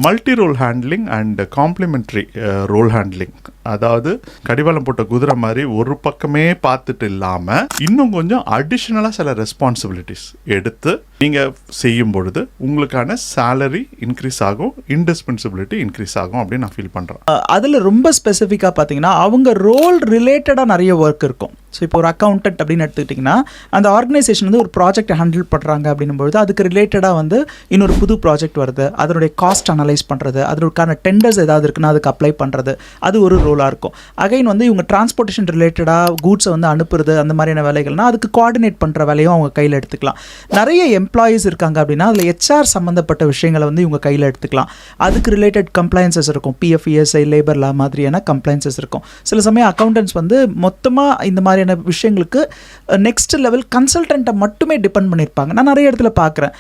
Multi role handling and complimentary role handling. அதாவது கடிவாளம் போட்ட குதிரை மாதிரி ஒரு பக்கமே பார்த்துட்டு இல்லாமல் இன்னும் கொஞ்சம் அடிஷ்னலாக சில ரெஸ்பான்சிபிலிட்டிஸ் எடுத்து நீங்கள் செய்யும் பொழுது உங்களுக்கான சேலரி இன்க்ரீஸ் ஆகும், இன்டிஸ்பென்சிபிலிட்டி இன்க்ரீஸ் ஆகும் அப்படின்னு நான் ஃபீல் பண்ணுறேன். அதில் ரொம்ப ஸ்பெசிஃபிக்காக பார்த்தீங்கன்னா அவங்க ரோல் ரிலேட்டடாக நிறைய ஒர்க் இருக்கும். ஸோ இப்போ ஒரு அக்கௌண்டன்ட் அப்படின்னு எடுத்துக்கிட்டிங்கன்னா அந்த ஆர்கனைசேஷன் வந்து ஒரு ப்ராஜெக்ட் ஹேண்டில் பண்ணுறாங்க அப்படின்னும்பொழுது அதுக்கு ரிலேட்டடாக வந்து இன்னொரு புது ப்ராஜெக்ட் வருது, அதனுடைய காஸ்ட் அனலைஸ் பண்ணுறது, அதற்கான டெண்டர்ஸ் ஏதாவது இருக்குன்னா அதுக்கு அப்ளை பண்ணுறது, அது ஒரு ரோலாக இருக்கும். அகைன் வந்து இவங்க டிரான்ஸ்போர்ட்டேஷன் ரிலேட்டடாக கூட்ஸை வந்து அனுப்புறது, அந்த மாதிரியான வேலைகள்னால் அதுக்கு கோஆர்டினேட் பண்ணுற வேலையும் அவங்க கையில் எடுத்துக்கலாம். நிறைய எம்ப்ளாயீஸ் இருக்காங்க அப்படின்னா அதில் ஹெச்ஆர் சம்மந்தப்பட்ட விஷயங்களை வந்து இவங்க கையில் எடுத்துக்கலாம். அதுக்கு ரிலேட்டட் கம்ப்ளைன்சஸ் இருக்கும், பிஎஃப், இஎஸ்ஐ, லேபர் லா மாதிரியான கம்ப்ளைன்சஸ் இருக்கும். சில சமயம் அக்கௌண்டன்ட்ஸ் வந்து மொத்தமாக இந்த மாதிரியான விஷயங்களுக்கு நெக்ஸ்ட் லெவல் கன்சல்டண்ட்டை மட்டுமே டிபெண்ட் பண்ணியிருப்பாங்க. நான் நிறைய இடத்துல பார்க்குறேன்.